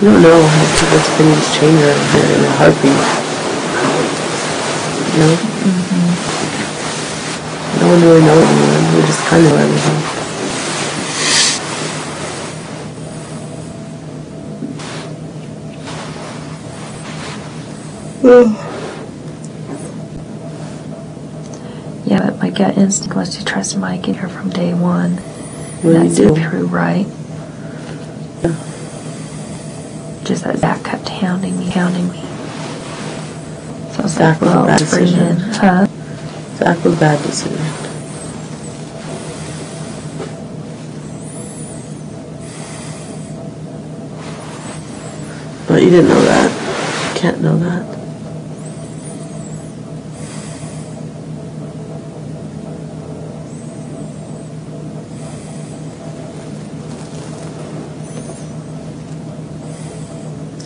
You don't know how people's opinions change around here in a heartbeat. You know? Mm-hmm. No one really knows anyone. We just kind of know everything. Yeah, but my gut instinct was to trust Mike in here from day one. What do you That's do? true, right? Yeah. Just that Zach kept hounding me. So I was Zach like, was a well, bad it's pretty decision. in. Huh? Zach was a bad decision. But you didn't know that. You can't know that.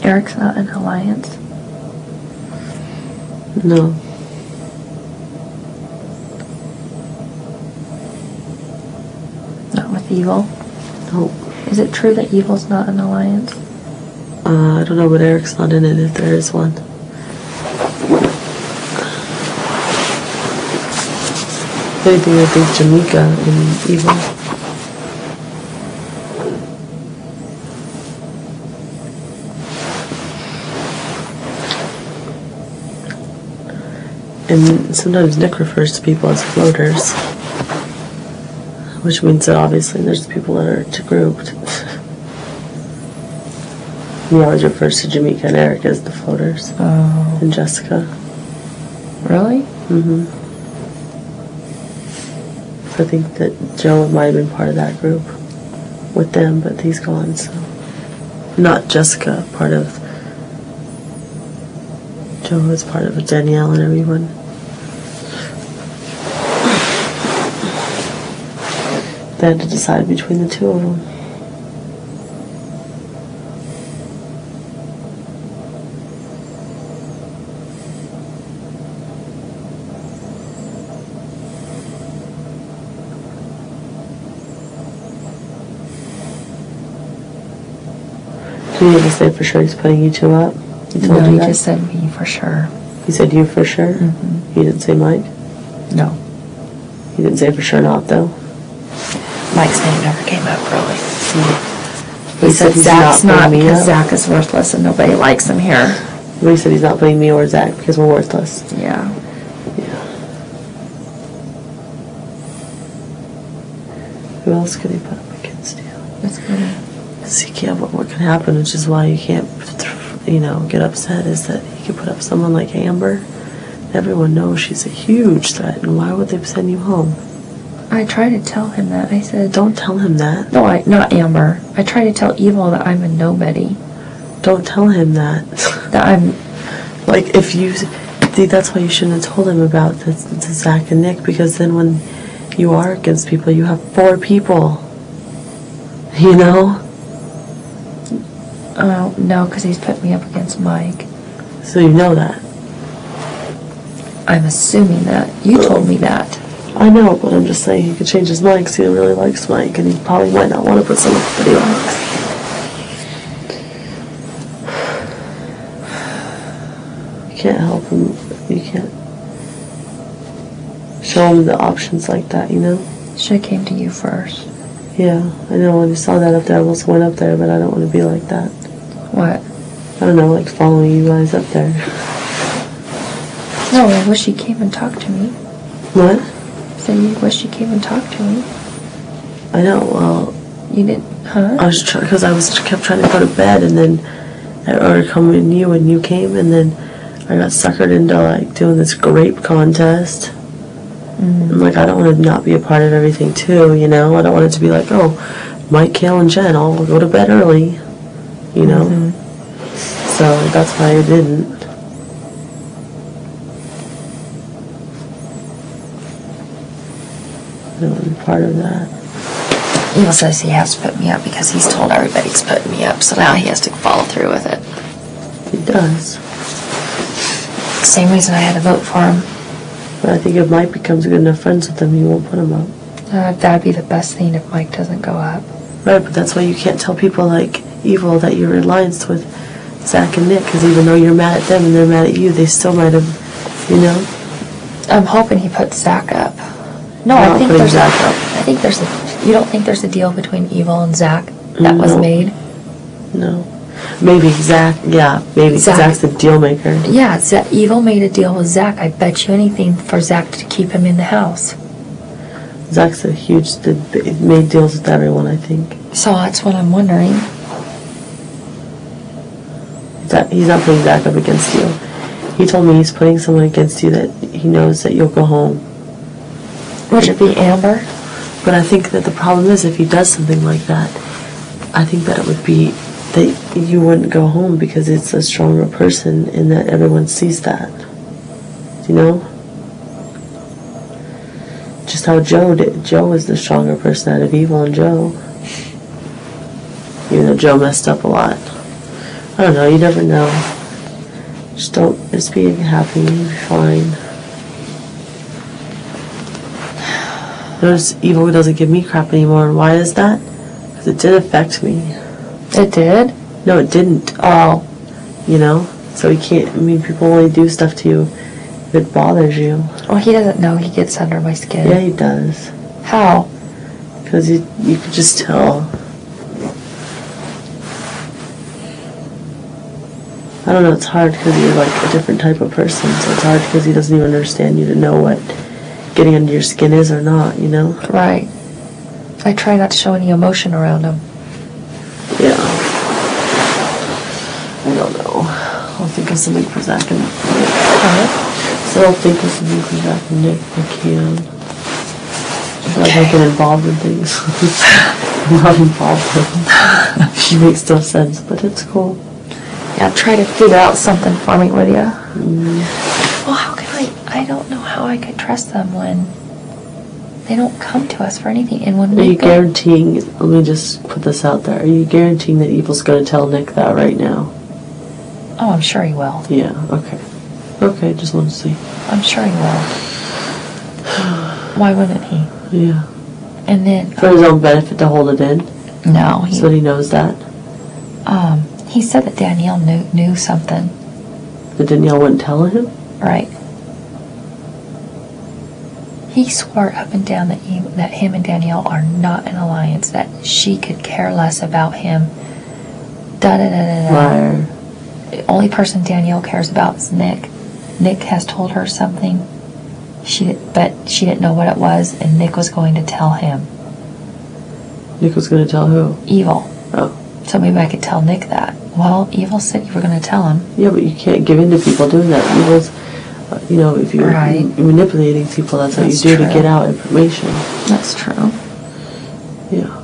Eric's not in alliance. No. Not with Evil. Nope. Is it true that Evil's not in alliance? I don't know, but Eric's not in it if there is one. If anything, I think Jamaica and Evil. And sometimes Nick refers to people as floaters, which means that obviously there's people that are grouped. He always refers to Jamaica and Eric as the floaters. Oh. And Jessica. Really? Mm-hmm. So I think that Joe might have been part of that group with them, but he's gone, so. Not Jessica, part of. Joe was part of Danielle and everyone. They had to decide between the two of them. Did he ever say for sure he's putting you two up? He told No, you he that? just said me for sure. He said you for sure? Mm-hmm. He didn't say Mike? No. He didn't say for sure not, though? Mike's name never came up, really. He said he's Zach's not not putting me because up? Zach is worthless and nobody likes him here. But he said he's not putting me or Zach because we're worthless. Yeah. Yeah. Who else could he put up against you? That's good. Because he can't, what can happen, which is why you can't, get upset, is that he could put up someone like Amber. Everyone knows she's a huge threat, and why would they send you home? I tried to tell him that. I said... Don't tell him that. No, not Amber. I tried to tell Evil that I'm a nobody. Don't tell him that. That I'm... Like, if you... See, that's why you shouldn't have told him about the Zach and Nick, because then when you are against people, you have 4 people. You know? Oh, no, because he's put me up against Mike. So you know that. I'm assuming that. You told me that. I know, but I'm just saying he could change his mind because he really likes Mike, and he probably might not want to put someone that he likes. You can't help him. You can't show him the options like that, you know? Should have came to you first. Yeah, I know. When you saw that up there, I almost went up there, but I don't want to be like that. What? I don't know, like following you guys up there. No, I wish you came and talked to me. What? So you wish you came and talked to me. I know, well... You didn't, huh? I was because kept trying to go to bed, and then... Or come in you, and you came, and then I got suckered into, like, doing this grape contest. Mm-hmm. I'm like, I don't want to not be a part of everything, too, you know? I don't want it to be like, oh, Mike, Kail, and Jen all go to bed early, you know? Mm-hmm. So that's why I didn't. I don't want to be part of that. Evil says he has to put me up because he's told everybody he's putting me up, so now he has to follow through with it. He does. Same reason I had to vote for him. But I think if Mike becomes good enough friends with him, he won't put him up. That'd be the best thing if Mike doesn't go up. Right, but that's why you can't tell people, like, evil that your alliance with Zach and Nick, because even though you're mad at them and they're mad at you, they still might have, you know. I'm hoping he puts Zach up. No, I'm I not think putting there's Zach up. I think there's a. You don't think there's a deal between Evil and Zach that was No. made? No. Maybe Zach, yeah, maybe Zach's the deal maker. Yeah, Evil made a deal with Zach. I bet you anything for Zach to keep him in the house. Zach's made deals with everyone, I think. So that's what I'm wondering. He's not putting Zach up against you. He told me he's putting someone against you that he knows that you'll go home. Would it be Amber? But I think that the problem is if he does something like that, I think that it would be that you wouldn't go home because it's a stronger person and that everyone sees that. You know? Just how Joe did. Joe was the stronger person out of Evil and Joe. Even though Joe messed up a lot. I don't know, you never know. Just be happy, you'll be fine. Notice Evil doesn't give me crap anymore. Why is that? Because it did affect me. It did? No, it didn't. Oh. You know? So you can't, people only do stuff to you if it bothers you. Well, he doesn't know he gets under my skin. Yeah, he does. How? Because you could just tell. I don't know, it's hard because you're like a different type of person. So it's hard because he doesn't even understand you to know what getting under your skin is or not, you know? Right. I try not to show any emotion around him. Yeah. I don't know. I'll think of something for Zach and Nick. So I'll think of something for Zach and Nick if I can. I feel like I get involved in things. I'm not involved in them. She makes no sense, but it's cool. Yeah, try to figure out something for me, will ya? Well, how can I don't know how I could trust them when they don't come to us for anything. And when Are you guaranteeing, let me just put this out there, are you guaranteeing that Evil's going to tell Nick that right now? Oh, I'm sure he will. Yeah, okay. Okay, just want to see. I'm sure he will. Why wouldn't he? Yeah. And then... For his own benefit to hold it in? No. So that he knows that? He said that Danielle knew something. That Danielle wouldn't tell him? Right. He swore up and down that him and Danielle are not an alliance, that she could care less about him. Da-da-da-da-da. Liar. The only person Danielle cares about is Nick. Nick has told her something, but she didn't know what it was, and Nick was going to tell him. Nick was going to tell who? Evil. Oh. So maybe I could tell Nick that. Well, Evil said you were going to tell him. Yeah, but you can't give in to people doing that. Evil's, if you're manipulating people, that's what you do to get out information. That's true. Yeah.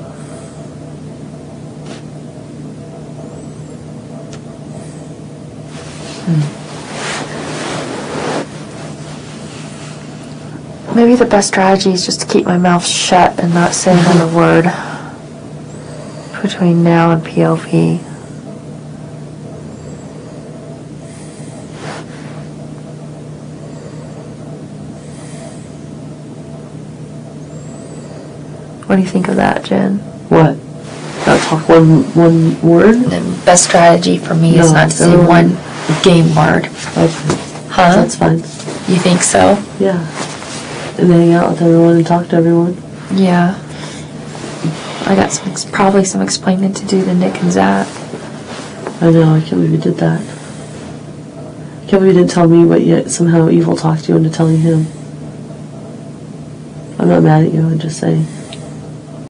Maybe the best strategy is just to keep my mouth shut and not say another word between now and POV. What do you think of that, Jen? What? Not talk one word? The best strategy for me is not to say one game word. Okay. Huh? That's fine. You think so? Yeah. And hang out with everyone and talk to everyone. Yeah. I got probably some explaining to do to Nick and Zach. I know, I can't believe you did that. I can't believe you didn't tell me, but yet somehow Evil talked you into telling him. I'm not mad at you, I'm just saying.